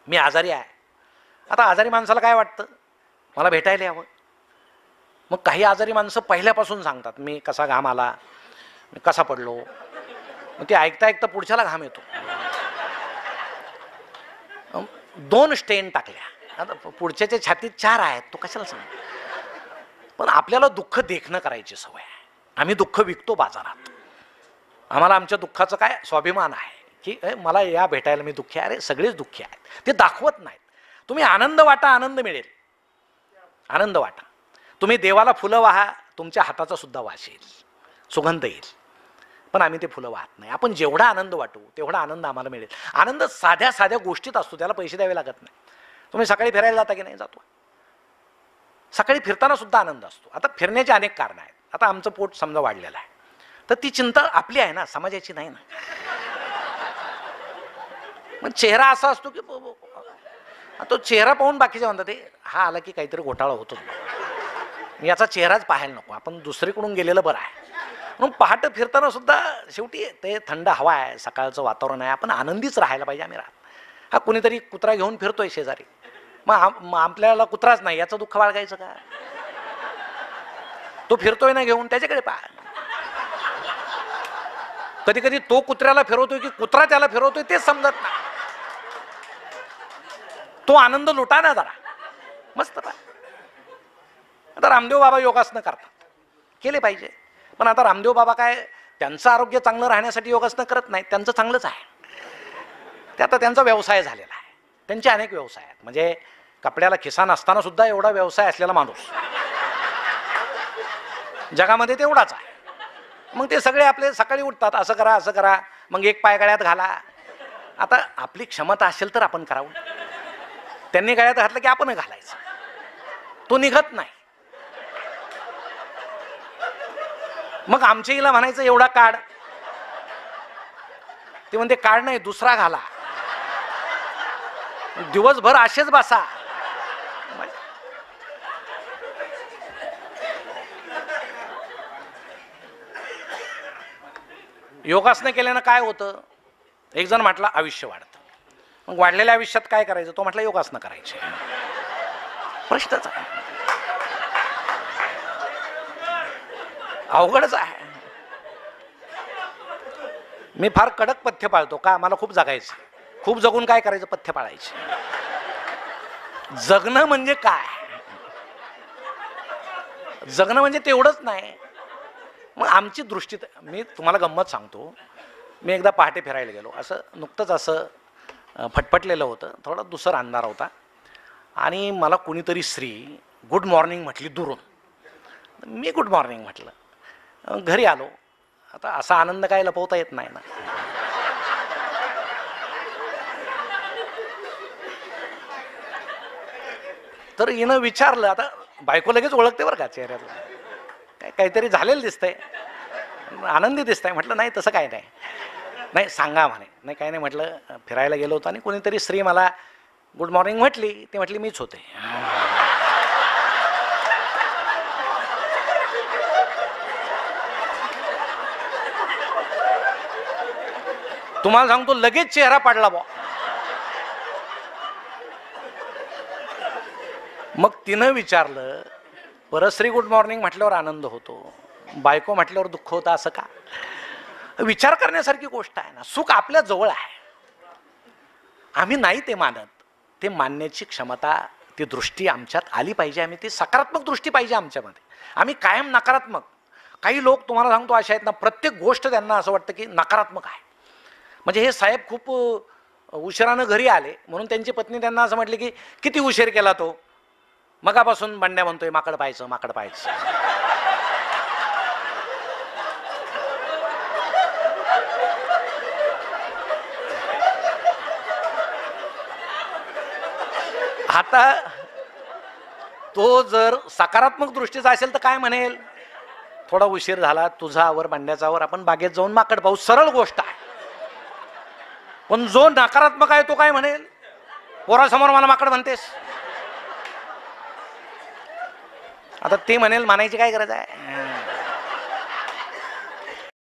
मी आजारी आहे. आता आजारी माणसाला काय वाटतं, मला भेटायला यावं. मग काही आजारी माणसं पहिल्यापासून सांगतात मी कसा घाम आला, मी कसा पडलो. मग ते ऐकता ऐकता पुढच्याला घाम येतो. 2 स्टेन टाकल्या, आता पुढच्याच्या छातीत 4 आहेत, तो कशाला सांग. पण आपल्याला दुःख देखणं करायची सवय आहे. आम्ही दुःख विकतो बाजारात. आम्हाला आमच्या दुःखाचं काय स्वाभिमान आहे की मला या भेटायला मी दुःखी आहे. अरे सगळेच दुःखी आहेत, ते दाखवत नाहीत. तुम्ही आनंद वाटा, आनंद मिळेल. आनंद वाटा. तुम्ही देवाला फुलं वाहा, तुमच्या हाताचा सुद्धा वास येईल, सुगंध येईल. पण आम्ही ते फुलं वाहत नाही. आपण जेवढा आनंद वाटू तेवढा आनंद आम्हाला मिळेल. आनंद साध्या साध्या गोष्टीत असतो, त्याला पैसे द्यावे लागत नाही. तुम्ही सकाळी फिरायला जाता की नाही? जातो. सकाळी फिरताना सुद्धा आनंद असतो. आता फिरण्याचे अनेक कारणं आहेत. आता आमचं पोट समजा वाढलेलं आहे, तर ती चिंता आपली आहे ना, समाजाची नाही ना. मग चेहरा असा असतो की तो चेहरा पाहून बाकीचे म्हणतात ते हा आला की काहीतरी घोटाळा होतो, याचा चेहराच पाहायला नको, आपण दुसरीकडून गेलेलं बरं आहे. म्हणून पहाटे फिरताना सुद्धा शेवटी ते थंड हवा आहे, सकाळचं वातावरण आहे, आपण आनंदीच राहायला पाहिजे. आम्ही हा कुणीतरी कुत्रा घेऊन फिरतोय शेजारी, मग आपल्याला कुत्राच नाही याचं दुःख बाळगायचं का? तो फिरतोय ना घेऊन, त्याच्याकडे पहा. कधी कधी तो कुत्र्याला फिरवतोय की कुत्रा त्याला फिरवतोय तेच समजत नाही. तो आनंद लुटा ना जरा, मस्त पहा. आता रामदेव बाबा योगासनं करतात, केले पाहिजे. पण आता रामदेव बाबा काय त्यांचं आरोग्य चांगलं राहण्यासाठी योगासनं करत नाहीत, त्यांचं चांगलंच आहे. ते आता त्यांचा व्यवसाय झालेला आहे. त्यांचे अनेक व्यवसाय आहेत. म्हणजे कपड्याला खिसा नसताना सुद्धा एवढा व्यवसाय असलेला माणूस जगामध्ये तेवढाच आहे. मग ते सगळे आपले सकाळी उठतात, असं करा असं करा, मग एक पाय गळ्यात घाला. आता आपली क्षमता असेल तर आपण करावं. त्यांनी गळ्यात घातलं की आपण घालायचं, तो निघत नाही. मग आमच्या हिला म्हणायचं एवढा काढ, ते म्हणते काढ नाही दुसरा घाला, दिवसभर असेच बसा. योगासनं केल्यानं काय होतं? एक जण म्हटलं आयुष्य वाढतं. मग वाढलेल्या आयुष्यात काय करायचं? तो म्हटलं योगासनं करायचे. प्रश्नच आहे, अवघडच आहे. मी फार कडक पथ्य पाळतो का? मला खूप जगायचं. खूप जगून काय करायचं? पथ्य पाळायचे. जगणं म्हणजे काय? जगणं म्हणजे तेवढंच नाही. मग आमची दृष्टी, मी तुम्हाला गंमत सांगतो. मी एकदा पहाटे फिरायला गेलो, असं नुकतंच असं फटफटलेलं होतं, थोडा दुसरा अंधार होता, आणि मला कुणीतरी स्त्री गुड मॉर्निंग म्हटली दुरून. मी गुड मॉर्निंग म्हटलं. घरी आलो. आता असा आनंद काय लपवता येत नाही ना. तर हिनं विचारलं, आता बायको लगेच ओळखते बरं का चेहऱ्यातलं, काहीतरी झालेलं दिसतंय, आनंदी दिसतंय. म्हटलं नाही तसं काय नाही. नाही सांगा म्हणे. नाही काय नाही म्हटलं, फिरायला गेलो होतो आणि कोणीतरी स्त्री मला गुड मॉर्निंग म्हटली. ती म्हटली मीच होते. तुम्हाला सांगतो लगेच चेहरा पडला बा. मग तिनं विचारलं, परस्त्री गुड मॉर्निंग म्हटल्यावर आनंद होतो, बायको म्हटल्यावर दुःख होतं असं का? विचार करण्यासारखी गोष्ट आहे ना. सुख आपल्या जवळ आहे, आम्ही नाही ते मानत. ते मानण्याची क्षमता, ती दृष्टी आमच्यात आली पाहिजे. आम्ही ती सकारात्मक दृष्टी पाहिजे आमच्यामध्ये. आम्ही कायम नकारात्मक. काही लोक तुम्हाला सांगतो असे आहेत ना, प्रत्येक गोष्ट त्यांना असं वाटतं की नकारात्मक आहे. म्हणजे हे साहेब खूप उशिरानं घरी आले म्हणून त्यांची पत्नी त्यांना असं म्हटली की किती उशीर केला तो, मगापासून बंड्या म्हणतोय माकड पाहायचं माकड पाहायचं. आता तो जर सकारात्मक दृष्टीचा असेल तर काय म्हणेल? थोडा उशीर झाला, तुझा आवर बंड्याचा आवर, आपण बागेत जाऊन माकड पाहू. सरळ गोष्ट आहे. पण जो नकारात्मक आहे तो काय म्हणेल? पोरासमोर मला माकड म्हणतेस. आता ते म्हणेल, मानायची काय गरज आहे?